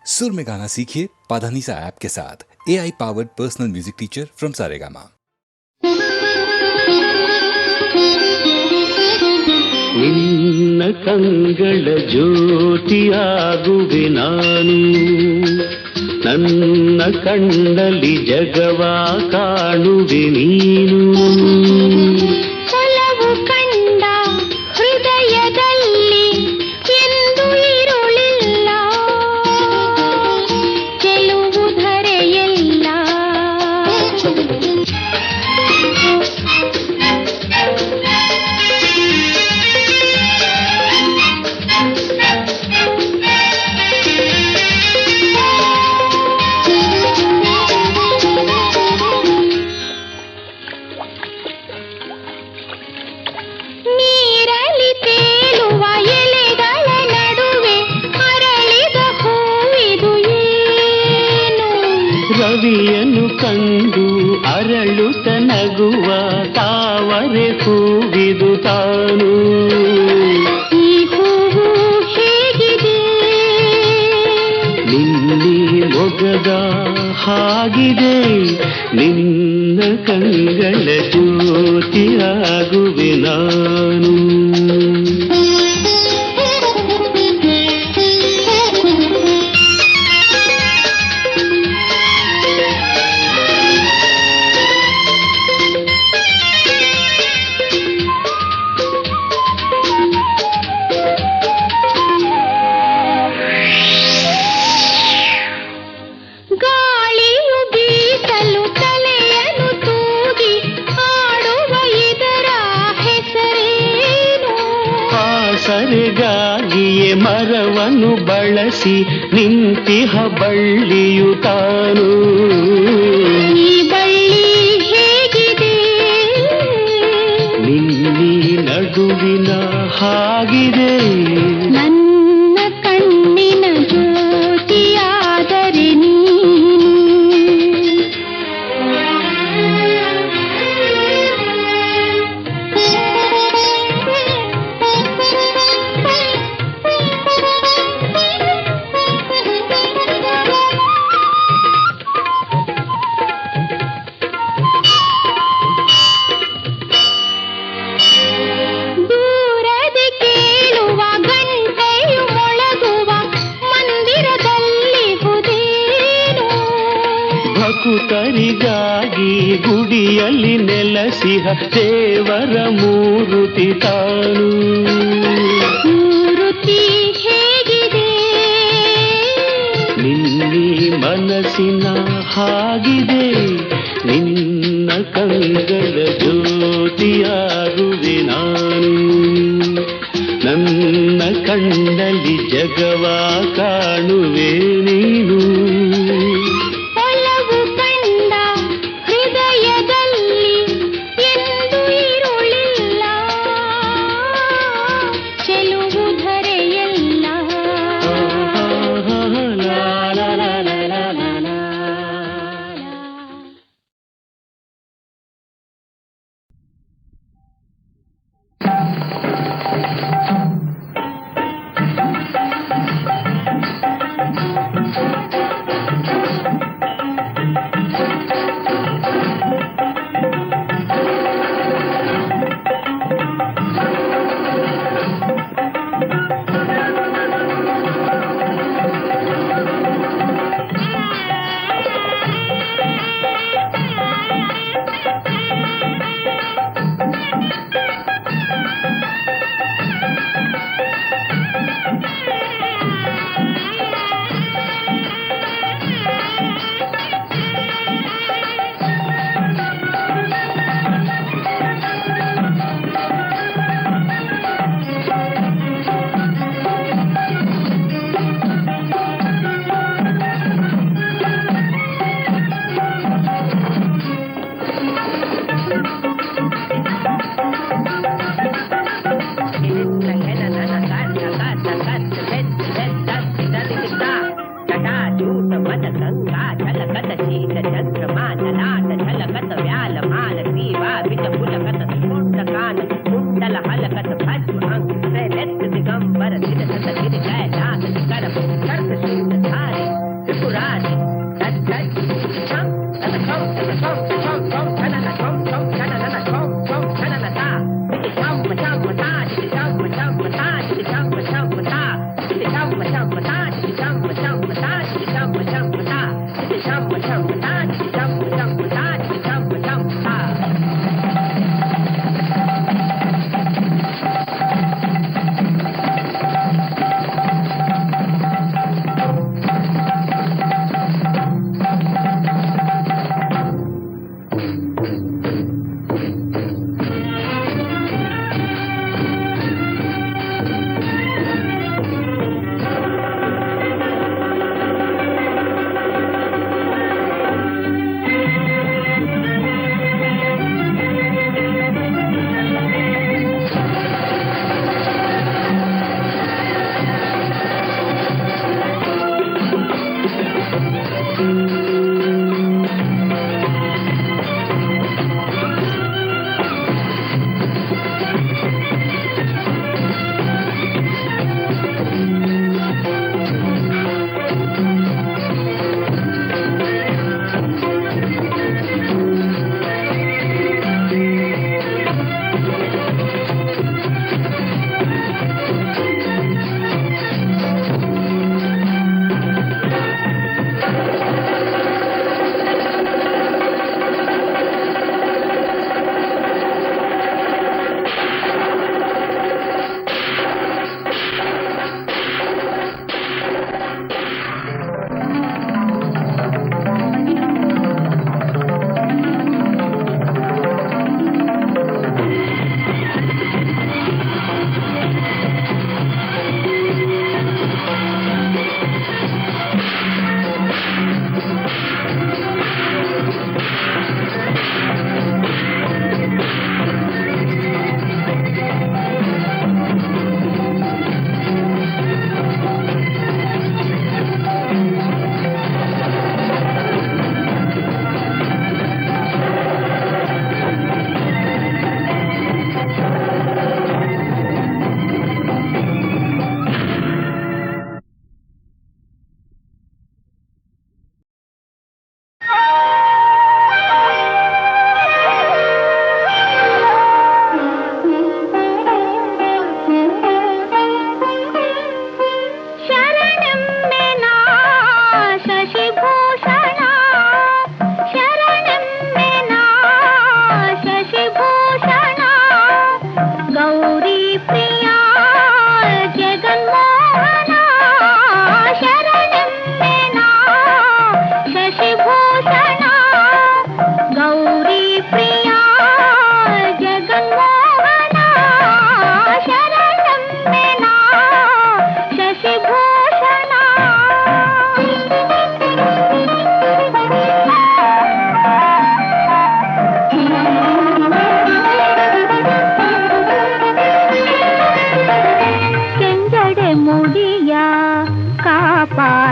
सुर में गाना सीखिए पाधानीसा ऐप के साथ। AI powered personal music teacher from Saregama. ನಿನ್ನ ಕಂಗಳ ಜ್ಯೋತಿಯಾಗುವೆ ನಾನು, ನನ್ನ ಕಣ್ಣಲ್ಲಿ ಜಗವ ಕಾಣುವೆ ನೀನು. ಒಲವು ಕಂಡ ಹೃದಯದಲ್ಲಿ ಎಂದು ಇರುಳಿಲ್ಲ, ಗೆಲುವು ಧರೆಯಲ್ಲ. ರವಿಯನ್ನು ಕಂಡು ಅರಳುತ್ತ ನಗುವ ತಾವರೆ ಹೂವಿದು ತಾನು. ಈ ಹೂವು ಹೇಗಿದೆ, ನಿನ್ನೆ ಮೊಗದ ಹಾಗಿದೆ, ನಿನ್ನ ಕಂಗಳ ಜ್ಯೋತಿಯಾಗುವೆ ನಾನು. ಸರಿಗಾಗಿಯೇ ಮರವನ್ನು ಬಳಸಿ ನಿಂತಿಹ ಬಳ್ಳಿಯು ತಾನು. ಈ ಬಳ್ಳಿ ಹೇಗಿದೆ, ನಿನ್ನಿ ನಡುವಿನ ಹಾಗಿದೆ, ನನ್ನ ಕಣ್ಣಿನ ಜ್ಯೋತಿಯಾದರೆ ನೀನು. ಭಕ್ತರಿಗಾಗಿ ಗುಡಿಯಲ್ಲಿ ನೆಲೆಸಿಹ ದೇವರ ಮೂರುತಿ ತಾನು. ಮೂರುತಿ ಹೇಗಿದೆ, ನಿನ್ನಿ ಮನಸ್ಸಿನ ಹಾಗಿದೆ, ನಿನ್ನ ಕಂಗಳ ಜ್ಯೋತಿಯಾಗುವೆ ನಾನು. ನನ್ನ ಕಣ್ಣಲ್ಲಿ ಜಗವ ಕಾಣುವೆ ನೀನು. दिगंबर दिगंबर कैलाश कर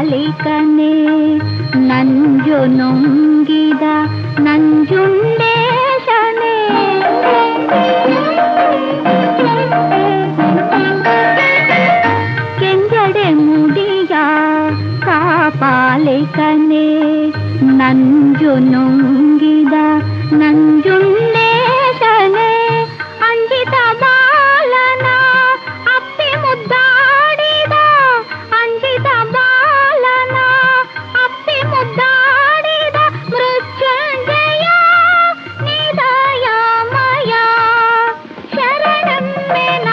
ಪಾಲಿಕನೆ ನಂಜು ನುಂಗಿದ ನಂಜುಂಡೇಶನೇ ಕೆಂಜಡೆ ಮುಡಿಯ ಕಾಪಾಲಿಕನೆ ನಂಜು ನುಂಗಿದ ನಂಜುಂಡೇಶನೇ ಅಂಜಿತ ಬಾಲನ ಅಪ್ಪಿ ಮುದ್ದಾಡಿದ ಅಂಜಿತ ಬಾಲನ ಅಪ್ಪಿ ಮುದ್ದಾಡಿದ ಮೃತ್ಯುಂಜಯ ನಿದಯಮಯ ಶರಣಮ್ಮೆನ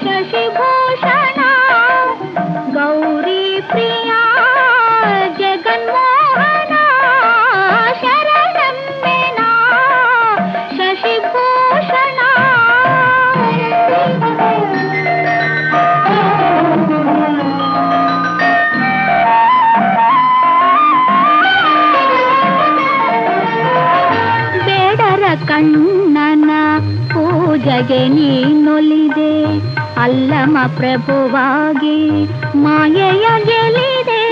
ಶಶಿಭೂಷಣ ಗೌರಿ ಪ್ರಿಯ ಜಗನ್ಮೋಹನ ಶರಣಮ್ಮೆನ ಶಶಿಭೂಷಣ ಬೇಡರ ಕಣ್ಣನ ಪೂಜೆಗೆ ನೀನೊಲಿದೆ ಅಲ್ಲಮ ಪ್ರಭುವಾಗಿ ಮಾಯೆಯ ಗೆಲಿದೆ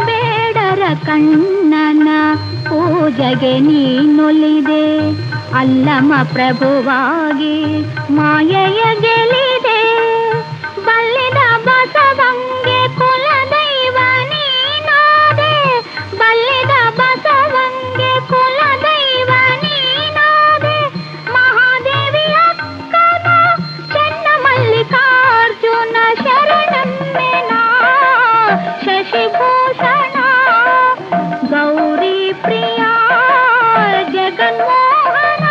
ಬೇಡರ ಕಣ್ಣನ ಪೂಜೆಗೆ ನೀನೊಲಿದೆ ಅಲ್ಲಮ ಪ್ರಭುವಾಗಿ ಮಾಯೆಯ ಗೆಲಿದೆ ಬಲ್ಲಿದ ಬಸವಂಗೆ ಕುಲದೈವ ನೀನಾದೆ ಬಲ್ಲಿದ ಬಸವಂಗೆ ಕುಲದೈವ ನೀನಾದೆ ಮಹಾದೇವಿ ಅಕ್ಕನ ಚೆನ್ನ ಮಲ್ಲಿಕಾರ್ಜುನ ಶರಣಮ್ಮೆನ ಶಶಿಭೂಷಣ ಗೌರಿ ಪ್ರಿಯ ಜಗನ್ಮೋಹನ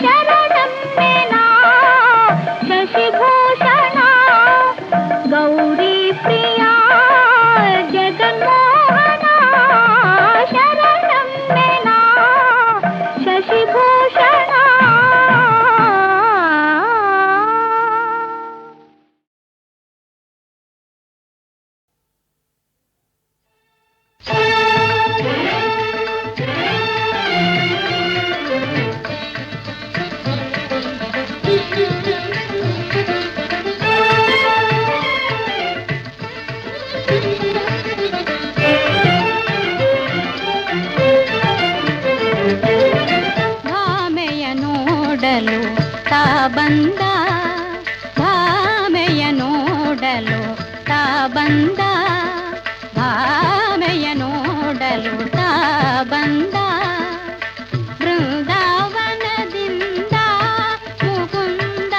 ಶರಣಮ್ಮೆನ ಶಶಿಭೂಷಣ ಗೌರಿ ಪ್ರಿಯ ಜಗನ್ಮೋಹನ ಶರಣಮ್ಮೆನ ಶಶಿಭೂಷಣ ಭಾಮೆಯ ನೋಡಲು ತಾ ಬಂದ ಭಾಮೆಯ ನೋಡಲು ತಾ ಬಂದ ಭಾಮೆಯ ನೋಡಲು ತಾ ಬಂದ ಬೃಂದಾವನದಿಂದ ಮುಕುಂದ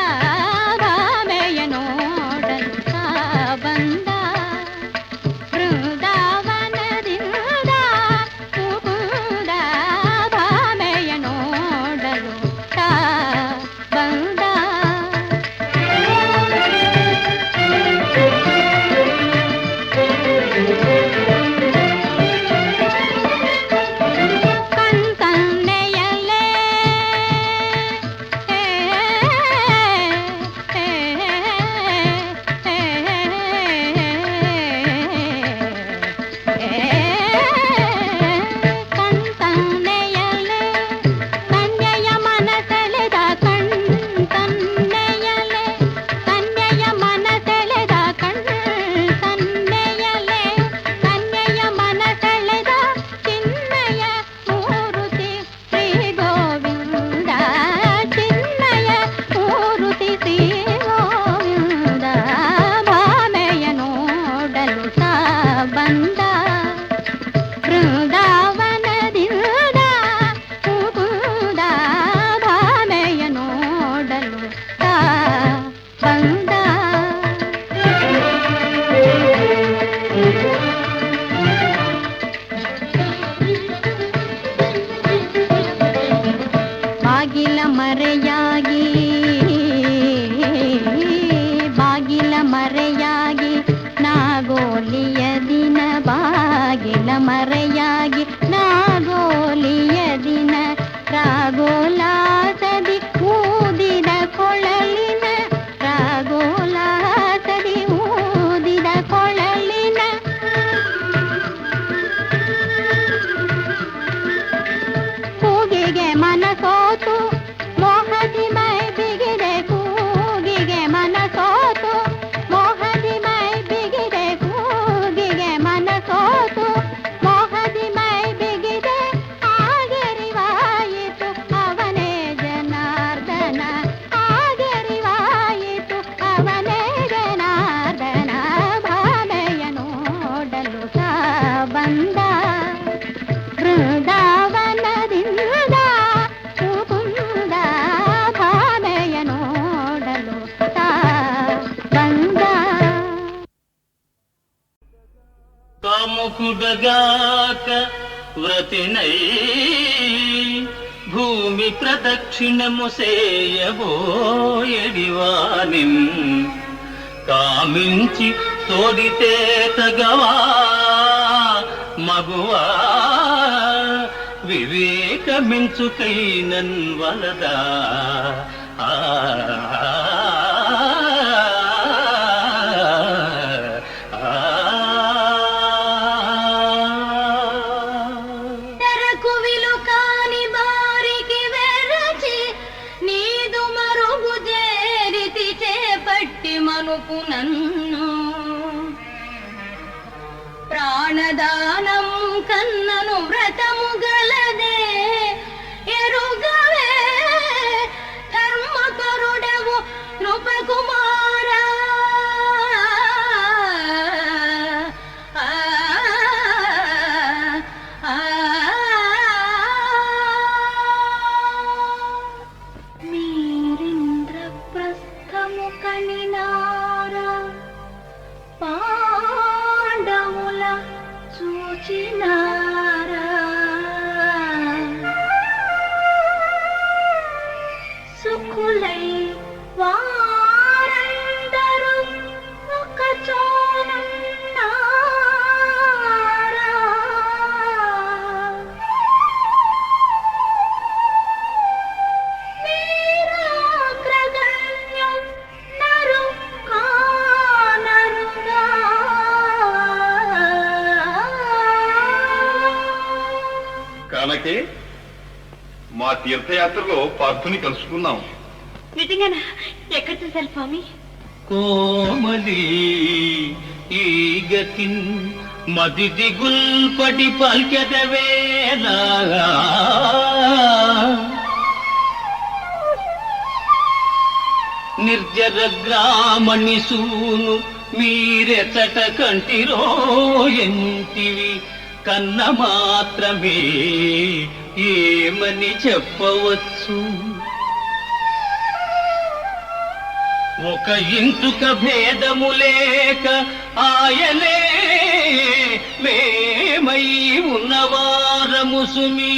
ಭಾಮೆಯ ನೋಡಲು ತಾ ಬಂದ ಬೃಂದಾವನದಿಂದ ಮುಕುಂದ ಭಾಮೆಯ ನೋಡಲು ತಾ ಬಂದ మూకుడగాక వ్రతినై భూమి ప్రదక్షిణము సేయబోయడివానిన్ కామించి తోడితే తగవా మగువా వివేకమించుకైనన్ వలదా తెరకు విలు కాని బారికి వెరచి నీదు మరుగు చేరితి చేపట్టి మనుపు నన్ను ప్రాణదానం కన్నను వ్రతము గలదే ఎరుగవే ధర్మకరుడవు నృపకుమారా మీరింద్రప్రస్థము కనినారా పాండవుల చూచినారా సుఖులై వారందరూ ఒక చోనున్నారా వీరాగ్రగణ్యం నరు కానరుగా కానకే మా తీర్థయాత్రలో పార్థుని కలుసుకున్నాం. నిజంగానా? ఎక్కడ చూశారు స్వామి? కోమలి ఈ గతిన్ మది దిగుల్పడి పల్కెదవేలా నిర్జర గ్రామణి సూను మీరెచట కంటిరో ఎంటివి కన్న మాత్రమే ఏమని చెప్పవచ్చు. ఒక ఇంటుక భేదము లేక ఆయనే మేమై ఉన్నవారము సుమీ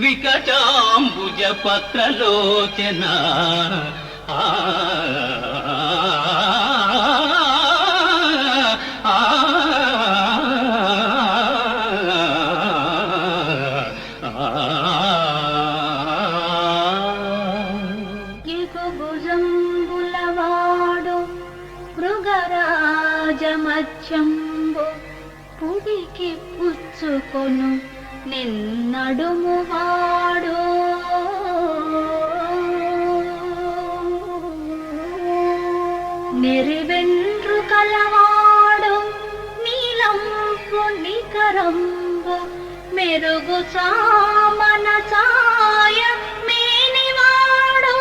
వికటాంబుజ పత్రలోచన భుజంబులవాడు మృగరాజమత్యంబు పుడికి పుచ్చుకొను నిన్నడుమువాడు నెరివెండ్రు కలవాడు నీలంపు నికరంబు మెరుగు సామన ఛాయ మేనివాడు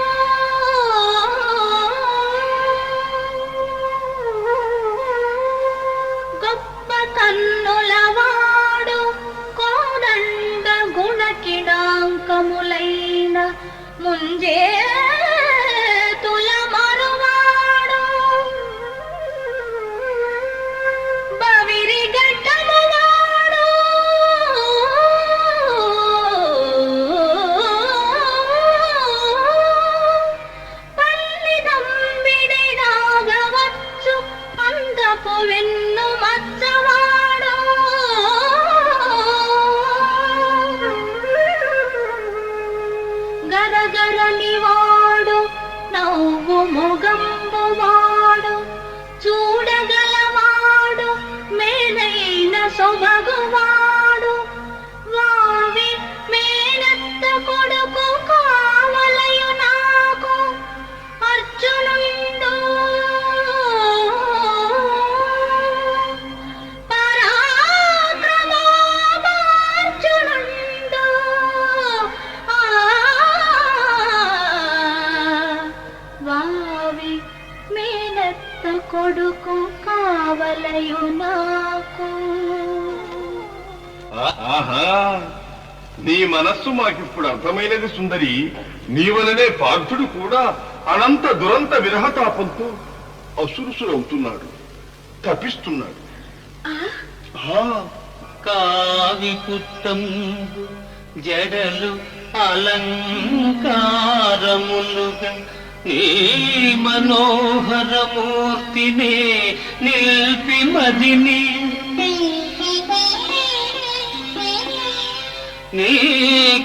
గొప్ప కన్నులవాడు కోదండ గుణకిడాంకములైన ముంజే గరగరనివాడు నవ్వు మొగంబువాడు చూడగలవాడు మేనైన సొబగువాడు వావి మేనత్త కొడుకు కావలయు నాకు అర్జునుండు పరాక్రమార్జునుండు వావి మేనత్త కొడుకు కావలయు నాకు. ఆహా, నీ మనస్సు మాకిప్పుడు అర్థమైనది సుందరి. నీ వలనే పార్థుడు కూడా అనంత దురంత విరహతాపంతో అసురుసురవుతున్నాడు. తపిస్తున్నాడు. కావి పుత్తంబు జడలు అలంకారములుగా నీ మనోహరమూర్తినే నిల్పి మదిని నీ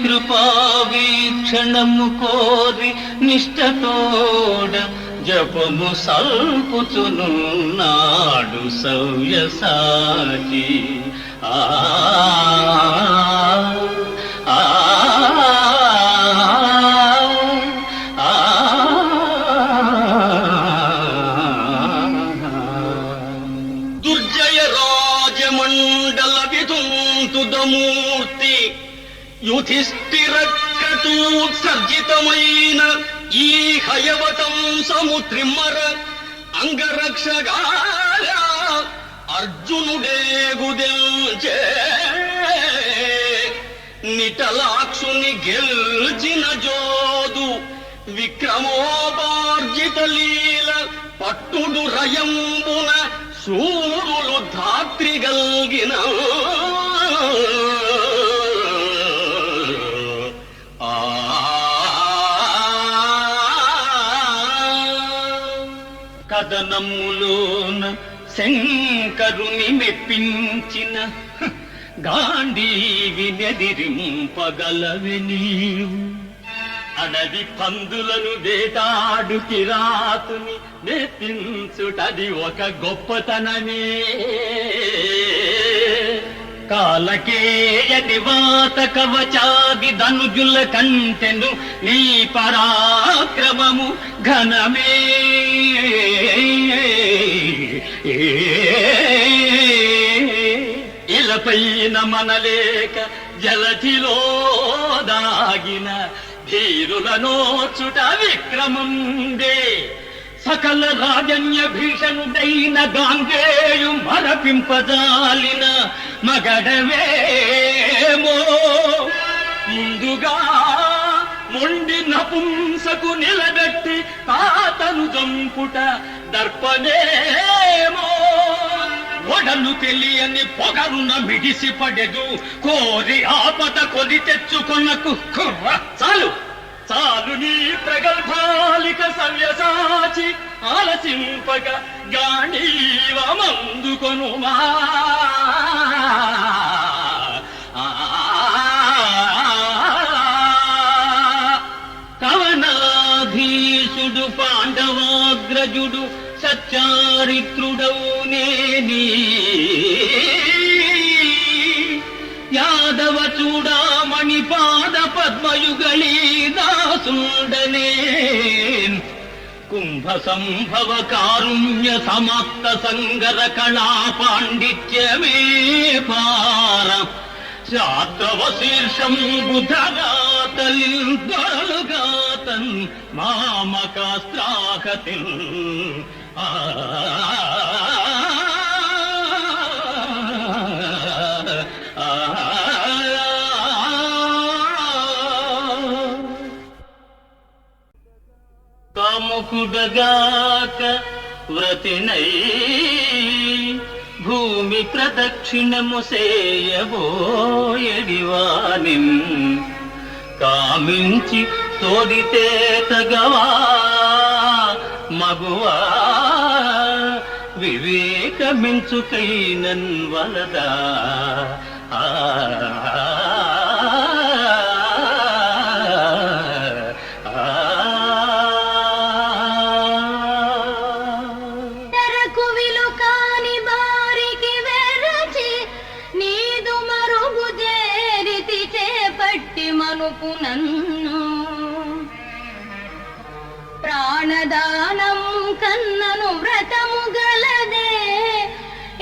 కృపా వీక్షణము కోరి నిష్టతోడ జపము సల్పుచునున్నాడు సవ్యసాచి. ఆ ఆ దుర్జయ రాజమండల విధుంతుదమూర్తి యుధిష్ఠిరకటూత్సర్జితమైన ఈ హయవతంసము త్రిమ్మర అంగరక్షగా అర్జునుడే గుదెల్చే నిటలాక్షుని గెల్చిన జోదు విక్రమోపార్జిత లీల పట్టుడు రయంబున సూరులు ధాత్రిగల్గిన కథనములోన శంకరుని మెప్పించిన గాంధీవి నెదిరింపగలవి నీవు. అడవి పందులను వేటాడు కిరాతుని మెప్పించుటది ఒక గొప్పతనమే. కాలకేయ నివాత కవచాది ధనుజుల కంటెను నీ పరాక్రమము ఘనమే. ఇలపైన మనలేక జలధిలో దాగిన ధీరుల నోచుట విక్రమందే. సకల రాజన్య భీషణుడైన గాంగేయు మరపింపజాలిన మగడవేమో. ముందుగా మొండి నపుంసకు నిలబెట్టి తాతను జంపుట దర్పనేమో. ఒడలు తెలియని పొగరున మిడిసి పడెదు కోరి ఆపద కొని తెచ్చుకొనకు. చాలు చాలు నీ ప్రగల్భాలిక సవ్యసాచి ఆలసింపక గాంధీవమందుకొనుమా. కవనాధీశుడు పాండవాగ్రజుడు సచ్చారిత్రుడవు నేని యాదవ చూడామణి పాద పద్మయుగళీ దాసుండనే. కుంభ సంభవ కారుణ్య సమాప్త సంగర కళా పాండిత్యమే పార. శాస్త్రవ శీర్షం బుధగాతలిల్ దొరలుగాతన్ మామకాస్త్రాహతిల్. కాముకుడగాక వ్రతినై భూమి ప్రదక్షిణము సేయబోయడివానిన్ కామించి తోడితే తగవా మగువా. వివేకమించుకైనన్ వలదా. మనుపు నన్ను ప్రాణదానం కన్నను వ్రతము గలదే.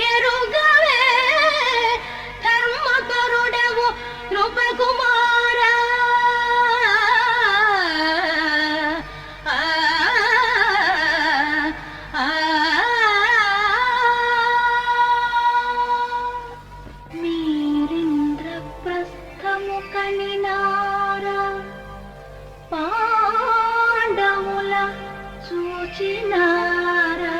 ఎరుగవే ధర్మకరుడవు నృపకుమారా. మీరింద్రప్రస్థము కనినారా పాండవుల చూచినారా.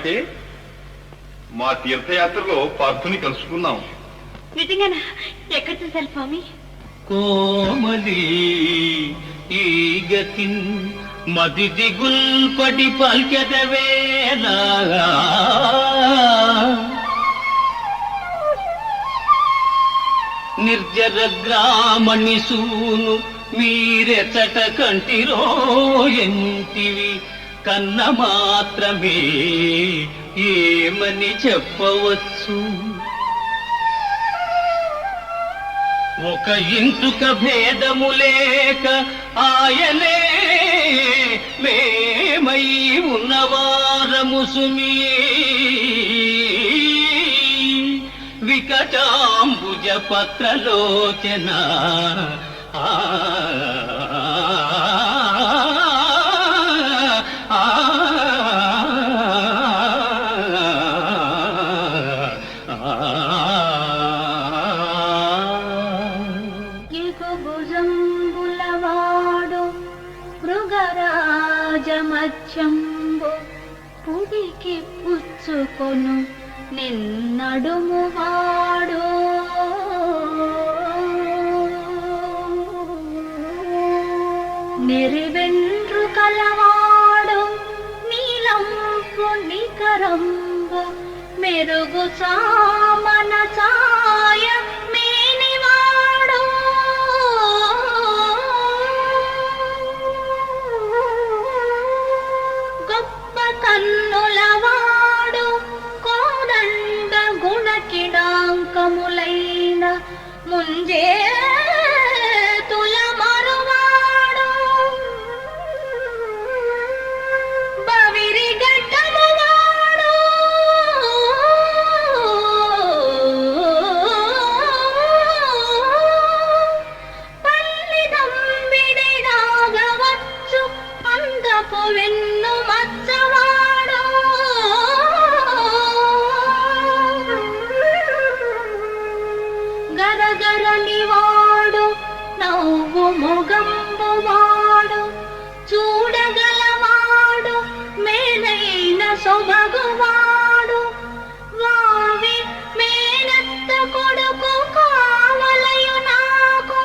అయితే మా తీర్థయాత్రలో పార్థుని కలుసుకున్నాం. నిజంగానా? ఎక్కడ చూశారు స్వామి? కోమలి ఈ గతిన్ మది దిగుల్పడి పల్కెదవేలా నిర్జర గ్రామని సూను మీరెచట కంటిరో ఎంటివి కన్న మాత్రమే ఏమని చెప్పవచ్చు. ఒక ఇంటుక భేదము లేక ఆయనే మేమై ఉన్నవారము సుమీ వికటాంబుజ పత్రలోచన ఎగుబుజంబులవాడు మృగరాజమత్యంబు పుడికి పుచ్చుకొను నిన్నడుమువాడు నెరివెండ్రు కలవాడు నీలంపు నికరంబు మెరుగు చామన ఛాయ మేనివాడు గొప్ప కన్నులవాడు కోదండ గుణకిడాంకములైన ముంజే తుల మరువాడు బవిరి గడ్డమువాడు పల్లిదంబిడిడాగవచ్చు అందపు వెన్ను మచ్చవాడు గరగరనివాడు నవ్వు మొగంబువాడు చూడగలవాడు మేలైన సొబగువాడు వావి మేనత్త కొడుకు కావలయు నాకు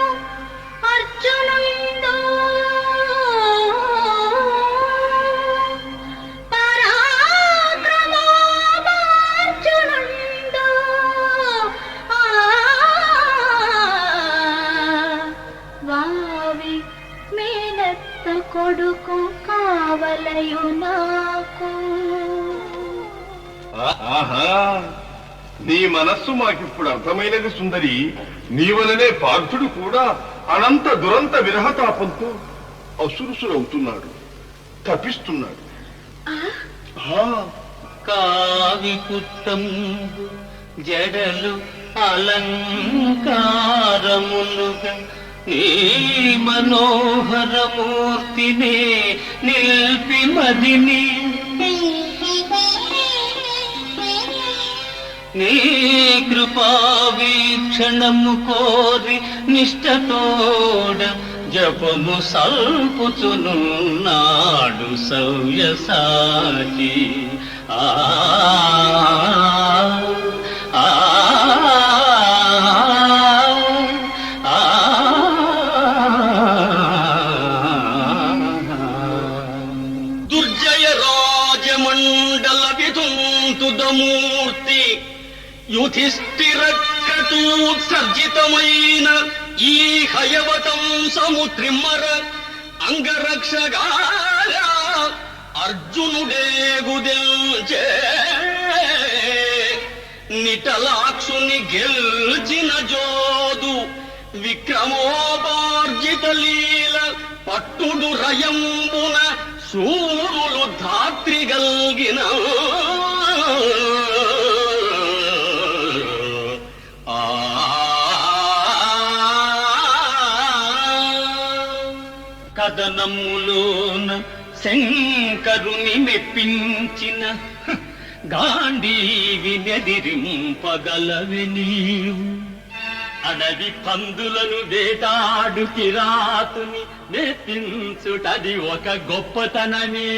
అర్జునుండు పరాక్రమోపార్జునుండు వావి మేనత్త కొడుకు కావలయు నాకు. ఆహా, నీ మనస్సు మాకిప్పుడు అర్థమైనది సుందరి. నీవలనే పార్థుడు కూడా అనంత దురంత విరహతాపంతో అసురుసురవుతున్నాడు, తపిస్తున్నాడు. ఆ, కావి కుట్టంబు జడలు అలంకారములుగా నీ మనోహరమూర్తినే నిల్పి మదిని నీ కృపా వీక్షణము కోరి నిష్టతోడ జపము సల్పుచునున్నాడు సవ్యసాచి. ఆ ఆ దుర్జయ రాజమండల విధుంతుదమూర్తి యుధిష్ఠిర క్రతూత్సర్జితమైన ఈ హయవతం సముద్రిమ్మర అంగరక్షగా అర్జునుడే గుదెల్చే నిటలాక్షుని గెల్చిన జోదు విక్రమోపార్జిత లీల పట్టుడు రయంబున సూరులు ధాత్రిగల్గిన కథనములోన శంకరుని మెప్పించిన గాంధీవి నెదిరింపగలవి నీవు. అడవి పందులను వేటాడు కిరాతుని మెప్పించుటది ఒక గొప్పతనమే.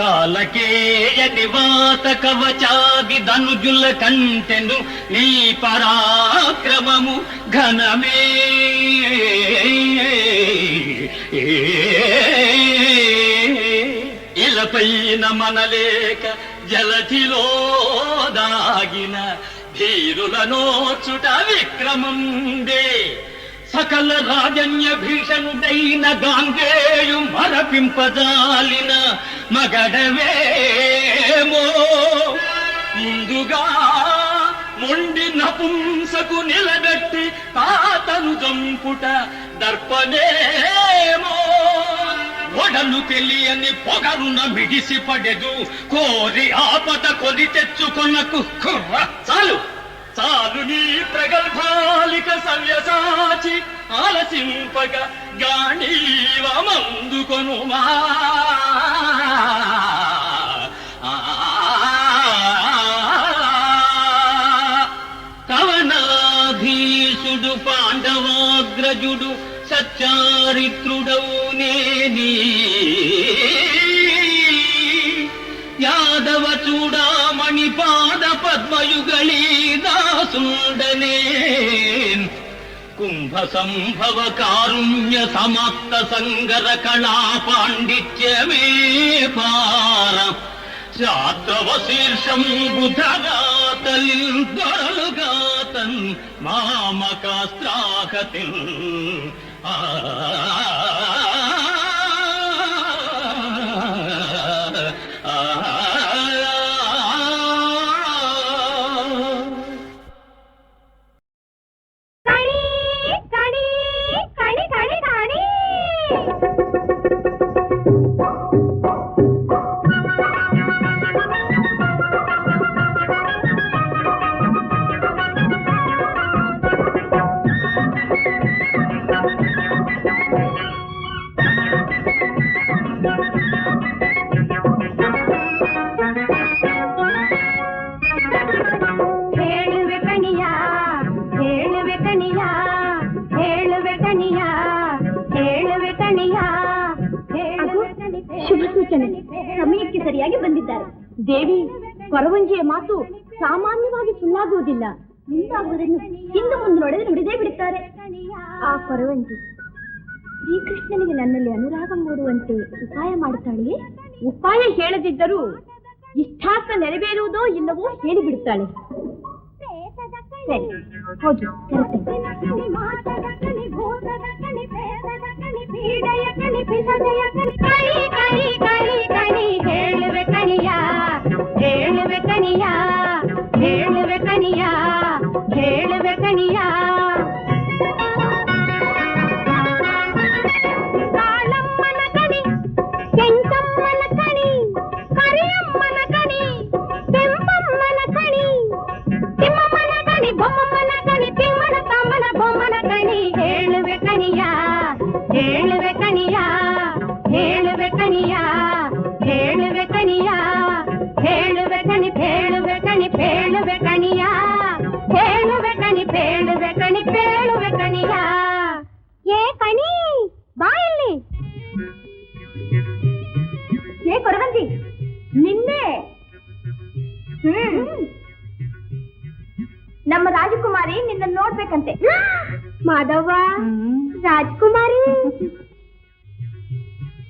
కాలకేయని వాత కవచాది ధనుజుల కంటెను నీ పరాక్రమము ఘనమే. ఇలపైన మనలేక జలధిలో దాగిన ధీరుల నోచుట విక్రమందే. సకల రాజన్య భీషణుడైన గాంగేయు మరపింపజాలిన మగడవేమో. ముందుగా మొండి నపుంసకు నిలబెట్టి తాతను చంపుట దర్పణేమో. ఒడలు తెలియని పొగరున మిడిసి పడెదు కోరి ఆపద కొని తెచ్చుకొనకు కుర్ర. చాలు చాలు నీ ప్రగల్భాలిక సవ్యసాచి ఆలసింపగ గాణీవమందుకొనుమా. కవనాధీశుడు పాండవాగ్రజుడు సచ్చారిత్రుడవు నేని. యాదవ చూడామణి పాద పద్మయుగళీ దాసుండనే. కుంభ సంభవ కారుణ్య సమాప్త సంగర కళా పాండిత్యమే పార. శాద్రవ శీర్షం బుధగాతలిల్ దొరలుగాతన్ మామకాస్త్రాహతిల్. ಶುಭ ಸೂಚನೆ, ಸಮಯಕ್ಕೆ ಸರಿಯಾಗಿ ಬಂದಿದ್ದಾರೆ. ದೇವಿ, ಕೊರವಂಜಿಯ ಮಾತು ಸಾಮಾನ್ಯವಾಗಿ ಸುಳ್ಳಾಗುವುದಿಲ್ಲ. ಮುಂದಾಗುವುದನ್ನು ಹಿಂದೆ ಮುಂದೆ ನೋಡಿದ್ರೆ ನುಡಿದೇ ಬಿಡುತ್ತಾರೆ. ಆ ಕೊರವಂಜಿ ಶ್ರೀಕೃಷ್ಣನಿಗೆ ನನ್ನಲ್ಲಿ ಅನುರಾಗ ಮೂಡುವಂತೆ ಉಪಾಯ ಮಾಡುತ್ತಾಳೆ. ಉಪಾಯ ಹೇಳದಿದ್ದರೂ ಇಷ್ಟಾರ್ಥ ನೆರವೇರುವುದೋ ಇಲ್ಲವೋ ಹೇಳಿಬಿಡುತ್ತಾಳೆ. ಸರಿ, ಹೌದು, ಹೇಳುವೆ ಕಣಿಯ, ಹೇಳುವೆ ಕಣಿಯ, ಹೇಳುವೆ ಕಣಿಯ, ಹೇಳುವೆ ಕಣಿಯ. ಕಾಳಮ್ಮನ ಕಣಿ, ಕೆಂಚಮ್ಮನ ಕಣಿ, ಕರಿಯಮ್ಮನ ಕಣಿ, ಕೆಂಪಮ್ಮನ ಕಣಿ, ತಿಮ್ಮಮ್ಮನ ಕಣಿ, ಬೊಮ್ಮಮ್ಮನ ಕಣಿ, ತಿಮ್ಮನ ತಮ್ಮನ ಬೊಮ್ಮನ ಕಣಿ. ಹೇಳುವೆ ಕಣಿಯ, ಹೇಳುವೆ ಕಣಿಯ, ಹೇಳುವೆ ಕಣಿಯ, ಹೇಳುವೆ ಕಣಿಯ, ಹೇಳುವೆ ಕಣಿ, ಹೇಳುವೆ ಕಣಿ, ಹೇಳುವೆ ಕಣಿಯ, ಹೇಳುವೆ ಕಣಿ, ಹೇಳುವೆ ಕಣಿ, ಹೇಳುವೆ ಕಣಿಯ. ಏ ಕಣಿ, ಬಾ ಇಲ್ಲಿ. ಏ ಕೊರವಂಜಿ, ನಿನ್ನೆ ನಮ್ಮ ರಾಜಕುಮಾರಿ ನಿನ್ನ ನೋಡ್ಬೇಕಂತೆ. ಮಾಧವ, ರಾಜಕುಮಾರಿ,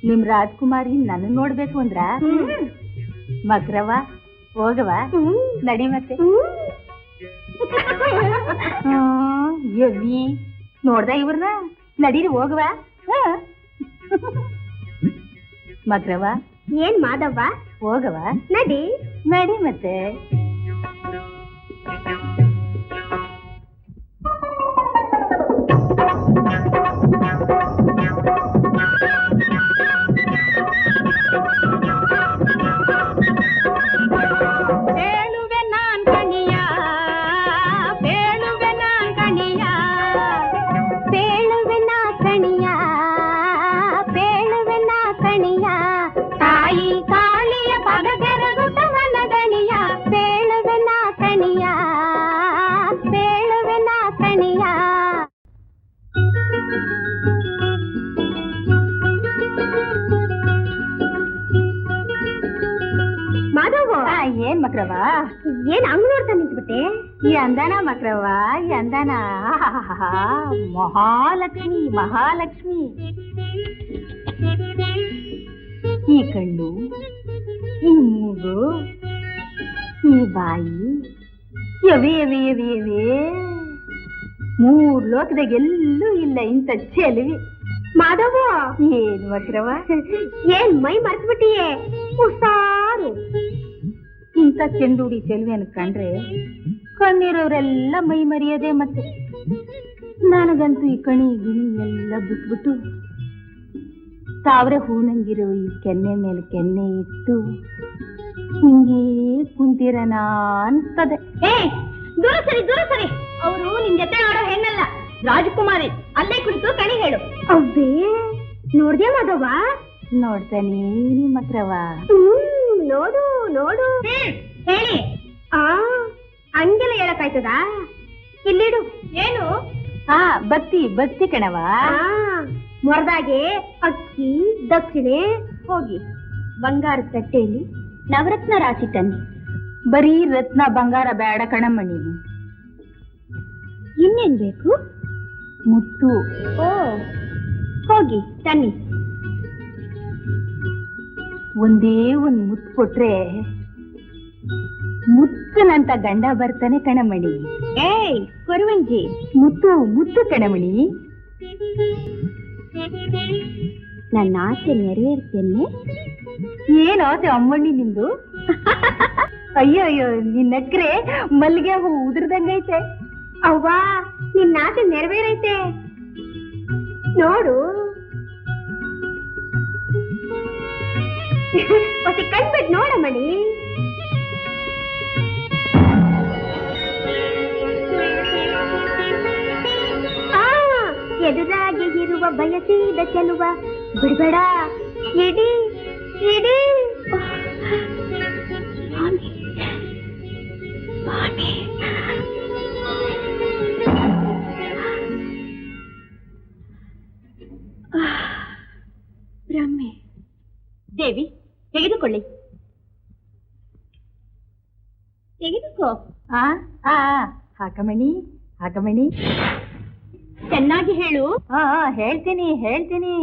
ನಿಮ್ ರಾಜ್ಕುಮಾರಿ ನನ್ನ ನೋಡ್ಬೇಕು ಅಂದ್ರ ಮಗ್ರವ ಹೋಗವ ನಡಿ ಮತ್ತೆ. ಎವಿ ನೋಡ್ದ ಇವ್ರನ್ನ, ನಡೀರಿ ಹೋಗವ. ಮಗ್ರವ, ಏನ್ ಮಾಧವ, ಹೋಗವ ನಡಿ. ನಡಿ ಮತ್ತೆ. ಮಕ್ರವ ಏನ್ ಹಂಗ್ ನೋಡ್ತಾ ನಿಂತ್ಬಿಟ್ಟೆ? ಈ ಅಂದಾನ ಮಕ್ರವ, ಈ ಅಂದಾನ ಮಹಾಲಕ್ಷ್ಮಿ ಮಹಾಲಕ್ಷ್ಮಿ. ಈ ಕಣ್ಣು, ಈ ಮೂಗು, ಈ ಬಾಯಿ, ಎವೆ ಎವೆ ಎವೆ ಎವೆ, 3 ಲೋಕದಾಗ ಎಲ್ಲೂ ಇಲ್ಲ ಇಂಥ ಚೆಲುವಿ. ಮಾಧವ, ಏನು ಮಕ್ರವ, ಏನ್ ಮೈ ಮರ್ತ್ಬಿಟ್ಟಿಯೇ? ಹುಷಾರು. ಇಂಥ ಚೆಂಡುಡಿ ಚೆಲುವೆಯನ್ನು ಕಂಡ್ರೆ ಕಣ್ಣಿರೋರೆಲ್ಲ ಮೈ ಮರೆಯೋದೆ. ಮತ್ತೆ ನನಗಂತೂ ಈ ಕಣಿ ಗಿಣಿ ಎಲ್ಲ ಬಿಟ್ಬಿಟ್ಟು ತಾವ್ರೆ ಹೂನಂಗಿರೋ ಈ ಕೆನ್ನೆ ಮೇಲೆ ಕೆನ್ನೆ ಇಟ್ಟು ಹಿಂಗೇ ಕುಂತಿರನ ಅನ್ಸ್ತದೆ. ದೂರ ಸರಿ, ದೂರ ಸರಿ. ಅವರು ನಿನ್ ಜೊತೆ ಆಡೋ ಹೆಣ್ಣಲ್ಲ, ರಾಜಕುಮಾರಿ. ಅಲ್ಲೇ ಕುಳಿತು ಕಣಿ ಹೇಳು. ಅವ್ವೇ, ನೋಡ್ದೆ ಮಾಧವ? ನೋಡ್ತಾನೆ ಮಕ್ರವ. ನೋಡು ನೋಡು. ಹೇಳಿ. ಹಂಗೆಲ್ಲ ಹೇಳಕ್ಕಾಯ್ತದ? ಇಲ್ಲಿಡು. ಏನು? ಬತ್ತಿ ಬತ್ತಿ ಕಣವ. ಮೊರದಾಗೆ ಅಕ್ಕಿ ದಕ್ಷಿಣೆ ಹೋಗಿ ಬಂಗಾರದ ತಟ್ಟೆಯಲ್ಲಿ ನವರತ್ನ ರಾಶಿ ತನ್ನಿ. ಬರೀ ರತ್ನ ಬಂಗಾರ ಬೇಡ ಕಣಮಣಿ, ಇನ್ನೇನ್ ಬೇಕು? ಮುತ್ತು. ಹೋಗಿ ತನ್ನಿ. ಒಂದೇ ಒಂದ್ ಮುತ್ತು ಕೊಟ್ರೆ ಮುತ್ತನಂತ ಗಂಡ ಬರ್ತಾನೆ ಕಣಮಣಿ. ಕೊರುವಂಜಿ, ಮುತ್ತು ಮುತ್ತು ಕಣಮಣಿ. ನನ್ನ ಆಸೆ ನೆರವೇರ್ತೇನೆ. ಏನ್ ಆಸೆ ಅಮ್ಮಣ್ಣಿ ನಿಂದು? ಅಯ್ಯೋ ಅಯ್ಯೋ, ನಿನ್ನಕ್ರೆ ಮಲ್ಲಿಗೆ ಹೂ ಉದುರ್ದಂಗೈತೆ. ಅವ್ವಾ, ನಿನ್ನ ಆಸೆ ನೆರವೇರೈತೆ ನೋಡು. ಮತ್ತೆ ಕಣ್ಬಿಟ್ಟು ನೋಡಮ್ಮಣಿ. ಎದುರಾಗಿ ಇರುವ ಬಯಸಿದ ಚೆಲುವ ಬಿಡ್ಬೇಡ, ಇಡಿ ಇಡಿ. ಬ್ರಹ್ಮೆ. ದೇವಿ, ತೆಗೆದುಕೊಳ್ಳಿ. ತೆಗೆದುಕೋ. ಹಾಕಮಣಿ ಹಾಕಮಣಿ. ಚೆನ್ನಾಗಿ ಹೇಳು. ಹೇಳ್ತೀನಿ ಹೇಳ್ತೀನಿ.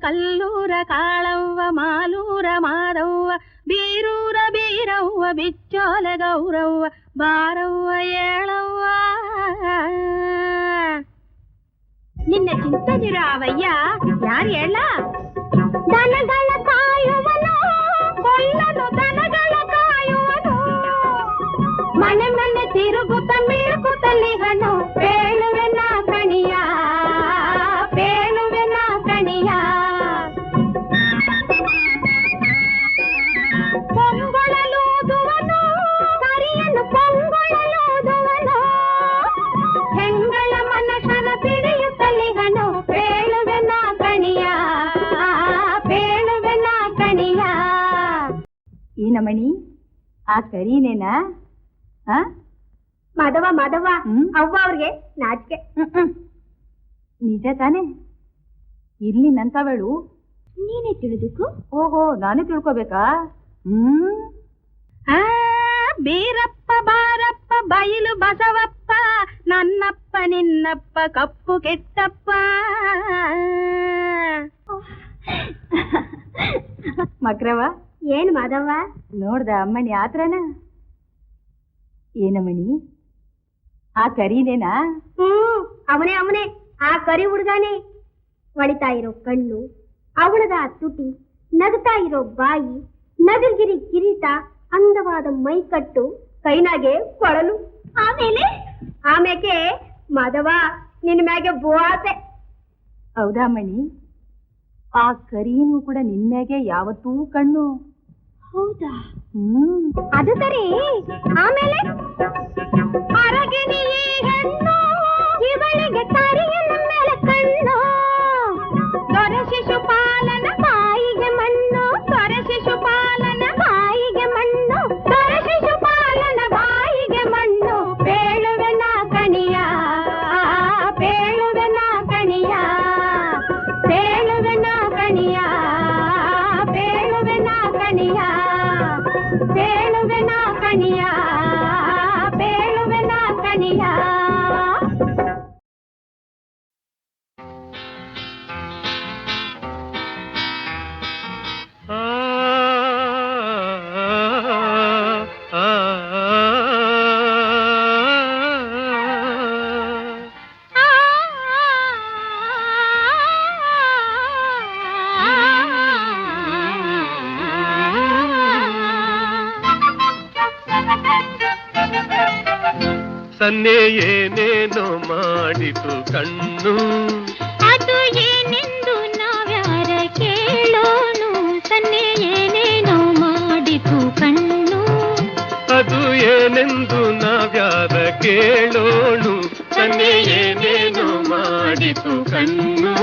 ಕಲ್ಲೂರ ಕಾಳವ್ವ, ಮಾಲೂರ ಮಾರವ್ವ, ಬೀರೂರ ಬೀರವ್ವ, ಬಿಚ್ಚೋಲ ಗೌರವ್ವ, ಬಾರವ್ವ ಏಳವ್ವ. ನಿನ್ನ ಚಿಂತದಿರ ಅವಯ್ಯ ಯಾರು ಹೇಳ? ದನಗಳ ಕಾಯುವನು, ಕೊಲ್ಲನು ದನಗಳ ಕಾಯುವನು, ಮನೆ ಮನೆ ತಿರುಗುತ್ತ ಮಿಳುಕುತ್ತಲಿಗನು, ಬೇಳುವೆನ ಕಣಿಯ ಬೇಳುವೆನ ಕಣಿಯ. ಪೊಂಗೊಳಲೂದುವನು, ಕರಿಯನು ಪೊಂಗೊಳಲೂದುವನು, ಹೆಂಗಳ ಮನಸನ ತಿಳಿಯುತ್ತಲಿಗನು, ಬೇಳುವೆನ ಕಣಿಯ ಬೇಳುವೆನ ಕಣಿಯ. ಈ ನಮಣಿ ಆ ಕರೀನೇನಾ? ಮಾಧವ ಮಾಧವ, ಅವ್ವ ಅವ್ರಿಗೆ ನಾಚಿಕೆ. ನಿಜ ತಾನೆ? ಇರ್ಲಿ ನಂತವಳು. ನೀನೇ ತಿಳಿದುಕು. ಓಹೋ, ನಾನೇ ತಿಳ್ಕೊಬೇಕಾ? ಬೀರಪ್ಪ ಬಾರಪ್ಪ ಬಯಲು ಬಸವಪ್ಪ, ನನ್ನಪ್ಪ ನಿನ್ನಪ್ಪ ಕಪ್ಪು ಕೆಟ್ಟಪ್ಪ. ಮಕ್ರವ, ಏನ್ ಮಾಧವ? ನೋಡ್ದ ಅಮ್ಮಣಿ ಆತ್ರನ? ಏನಮ್ಮಣಿ ಆ ಕರೀನೇನಾ? ಅವನೇ ಅವನೇ, ಆ ಕರಿ ಹುಡುಗಾನೆ. ಹೊಳಿತಾ ಇರೋ ಕಣ್ಣು, ಅವಳದ ತುಟಿ, ನಗುತ್ತಾ ಇರೋ ಬಾಯಿ, ನಗಗಿರಿ ಕಿರೀಟ, ಅಂದವಾದ ಮೈಕಟ್ಟು, ಕೈನಾಗೆ ಕೊಳಲು. ಆಮೇಲೆ ಮಾಧವ ನಿನ್ನ ಮ್ಯಾಗೆ ಬೋಸೆ. ಹೌದಾ ಮಣಿ? ಆ ಕರೀನು ಕೂಡ ನಿನ್ಮ್ಯಾಗೆ ಯಾವತ್ತೂ ಕಣ್ಣು. ಹೌದಾ? ಅದು ಸರಿ. ಆಮೇಲೆ ಅರಗಿಣಿ ಹೆಣ್ಣು, ಇವಳಿಗೆ ಕರಿಯನ ಮೇಲೆ ಕಣ್ಣು, ದೊರೆ ಶಿಶುಪಾಲನ ಬಾಯಿಗೆ ಮಣ್ಣು, ದೊರೆ ಶಿಶುಪಾಲನ ಬಾಯಿಗೆ ಮಣ್ಣು, ದೊರೆ ಶಿಶುಪಾಲನ ಬಾಯಿಗೆ ಮಣ್ಣು, ಬೇಳುವೆನ ಕಣಿಯ ಬೇಳುವೆನ ಕಣಿಯ ಬೇಳುವೆನ ಕಣಿಯ ಬೇಳುವೆನ ಕಣಿಯ. ತನ್ನೇ ಏನೇನೋ ಮಾಡಿತು ಕಣ್ಣು. ಅದು ಏನೆಂದು ನಾವ್ಯಾರ ಕೇಳೋನು, ತನ್ನೇ ಏನೇನೋ ಮಾಡಿತು ಕಣ್ಣು. ಅದು ಏನೆಂದು ನಾವ್ಯಾರ ಕೇಳೋಣು, ತನ್ನೇ ಏನೇನೋ ಮಾಡಿತು ಕಣ್ಣು.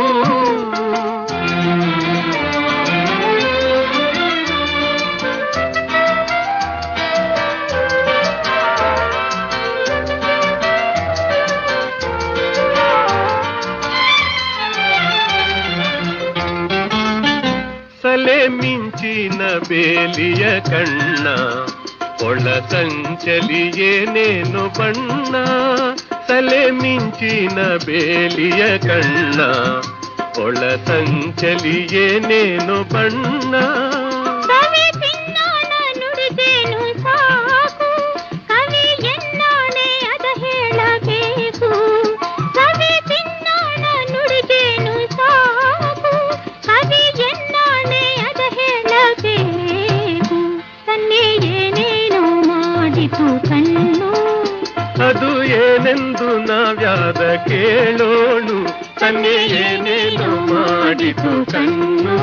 ಸಲೆ ಮಿಂಚಿನ ಬೇಲಿಯ ಕಣ್ಣ, ಒಳ ಸಂಚಲಿ ಏನೇನು ಬಣ್ಣ. ಸಲೆ ಮಿಂಚಿನ ಬೇಲಿಯ ಕಣ್ಣ, ಒಳ ಸಂಚಲಿ ಏನೇನು ಬಣ್ಣ. ಕವಿ ತಿನ್ನೋಣ ನುಡಿದೇನು ಸಾಕು, ಕವಿ ಎನ್ನಾಣೆ ಅದ ಹೇಳಬೇಕು. ಕವಿ ತಿನ್ನೋಣ ನುಡಿದೇನು ಸಾಕು, ಕವಿ ಎನ್ನಾಣೆ ಅದ ಹೇಳಬೇಕು. ತನ್ನೇ ಏನೇನೋ ಮಾಡಿತು ಕಣ್ಣು. ಅದು ಏನೆಂದು ನಾವ್ಯಾದ ಕೇಳೋಣು, ತನ್ನೇ ಏನೇನೋ ಮಾಡಿತು ಕಣ್ಣು.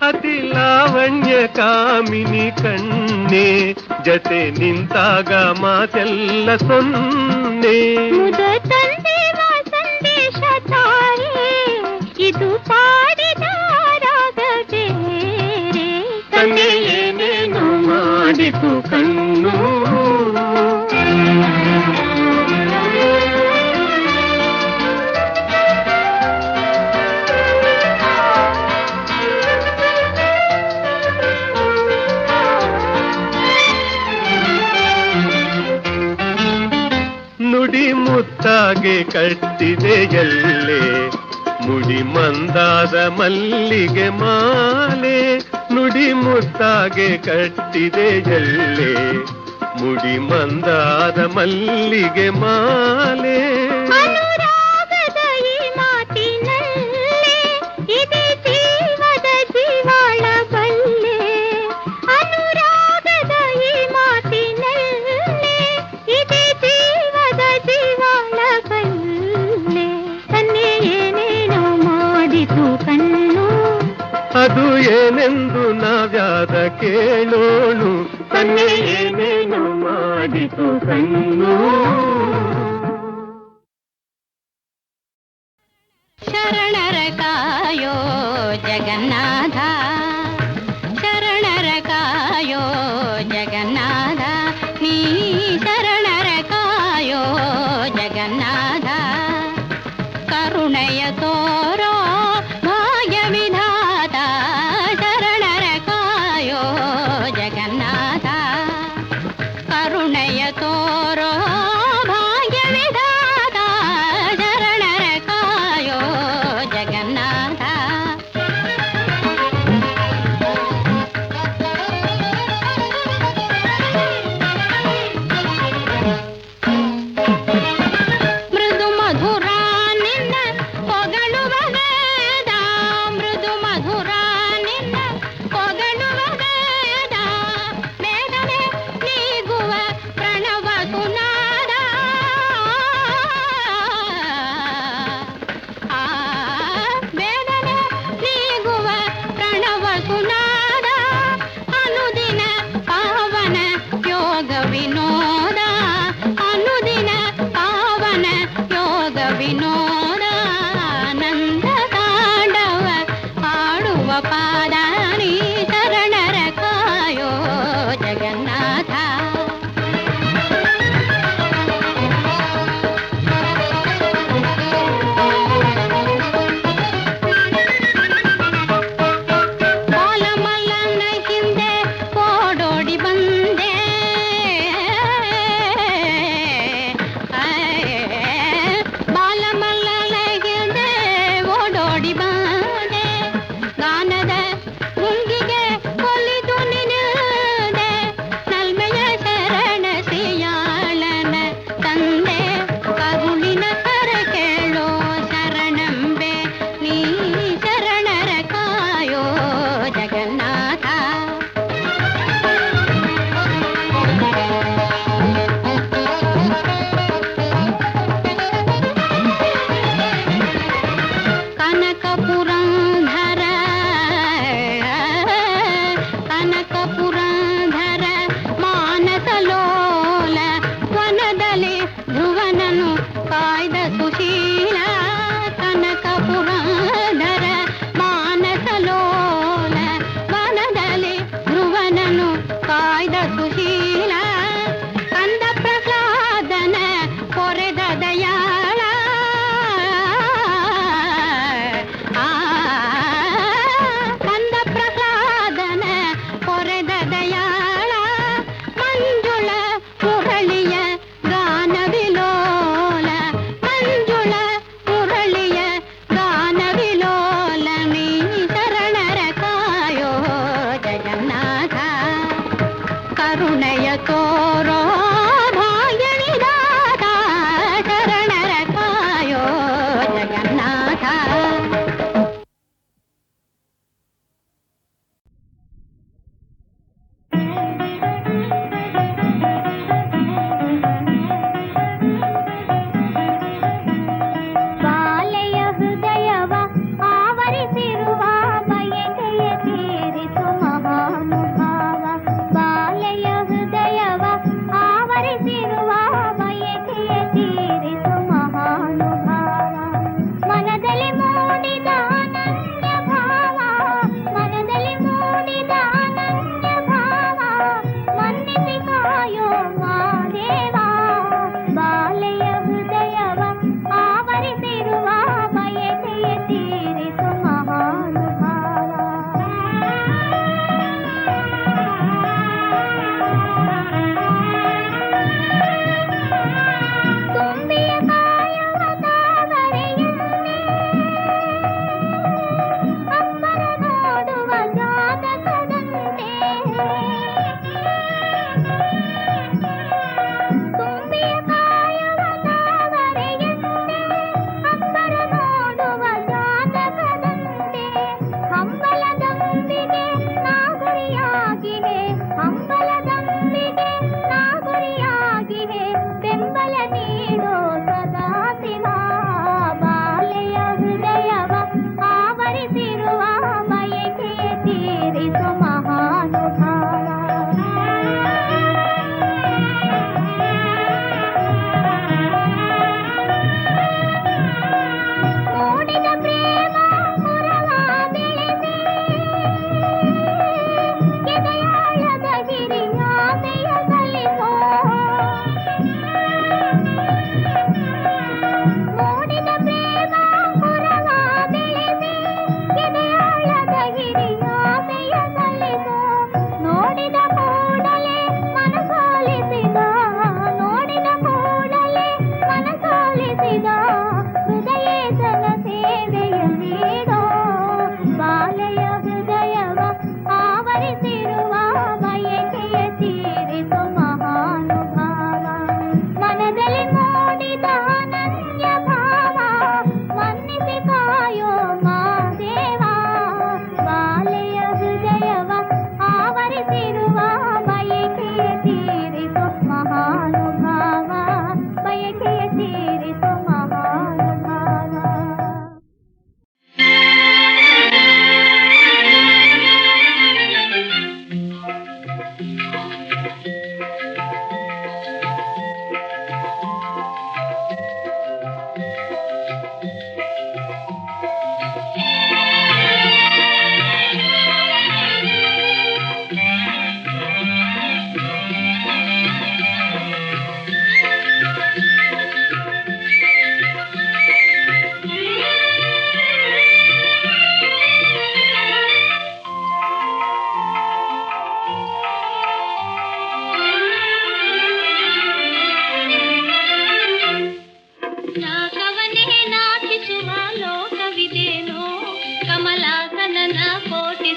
ಅತಿ ಲಾವಣ್ಯ ಕಾಮಿನಿ ಕಣ್ಣೆ, ಜತೆ ನಿಂತಾಗ ಮಾತೆಲ್ಲ ಸೊನ್ನೆ. ಮುದ ತಂದೇವ ಸಂದೇಶ ತಾರೆ, ಇದು ಪಾಡಿದ ರಾಗ ಬೇರೆ. ತನ್ನೇ ಏನೇನೋ ಮಾಡಿತು ಕಣ್ಣು. ನುಡಿ ಮುತ್ತಾಗೆ ಕಟ್ಟಿದೆ ಎಲ್ಲೆ, ಮುಡಿ ಮಂದಾದ ಮಲ್ಲಿಗೆ ಮಾಲೆ. ನುಡಿ ಮುತ್ತಾಗೆ ಕಟ್ಟಿದೆ ಎಲ್ಲೆ, ಮುಡಿ ಮಂದಾದ ಮಲ್ಲಿಗೆ ಮಾಲೆ. ಅನುರಾಗದ ಈ ಮಾತಿನಲ್ಲೇ ಇದೆ ಜೀವದ ಜೀವಾಳ ಬಲ್ಲೆ. ಅನುರಾಗದ ಈ ಮಾತಿನಲ್ಲೇ ಇದೆ ಜೀವದ ಜೀವಾಳ ಬಲ್ಲೆ. ತನ್ನೇ ಏನೇನೋ ಮಾಡಿತು ಕಣ್ಣು. ಅದು ಏನೆಂದು ನಾವ್ಯಾದ ಕೇಳೋಣು, ತನ್ನೇ ಏನೇನೋ ಮಾಡಿತು ಕಣ್ಣು. ಶರಣರ ಕಾಯೋ ಜಗನ್ನಾಥ, ಶರಣರ ಕಾಯೋ ಜಗನ್ನಾಥ, ನೀ ಶರಣರ ಕಾಯೋ ಜಗನ್ನಾಥ. ಕರುಣೆಯ ತೋರೋ ಭಾಗ್ಯ ವಿಧಾತ, ಶರಣರ ಕಾಯೋ ಜಗನ್ನಾಥ. ಕರುಣೆಯ ತೋರೋ ಭಾಗ್ಯ ವಿಧಾತ, ಶರಣರ ಕಾಯೋ ಜಗನ್ನಾಥ.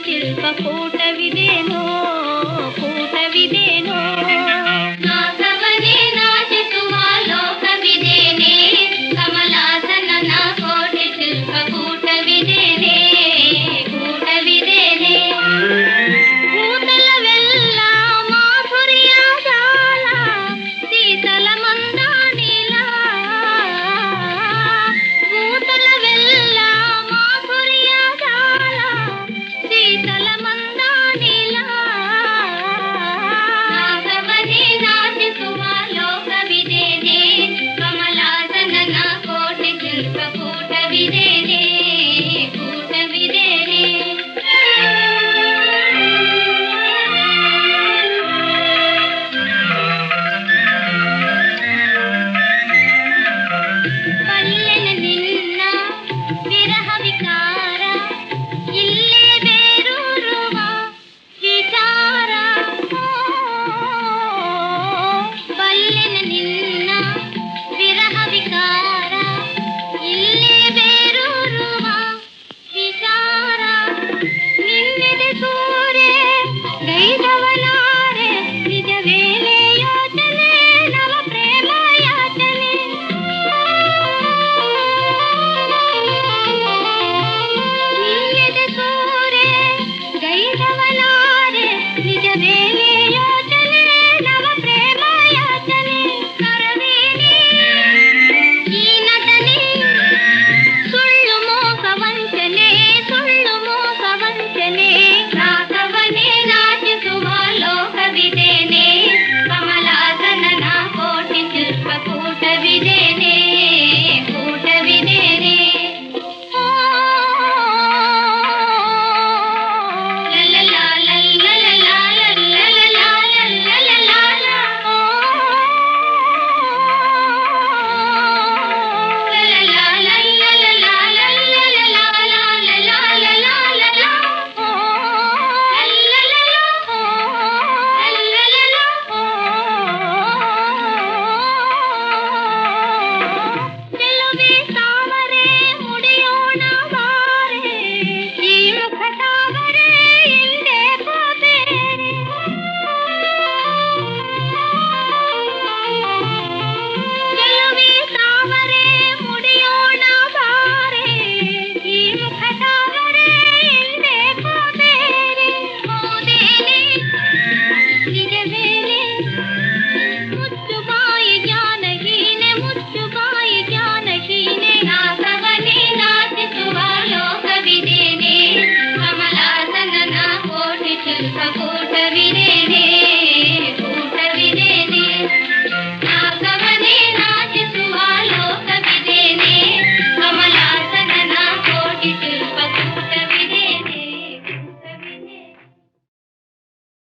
ಶಿಲ್ಪಕೂಟವಿದೇನೋ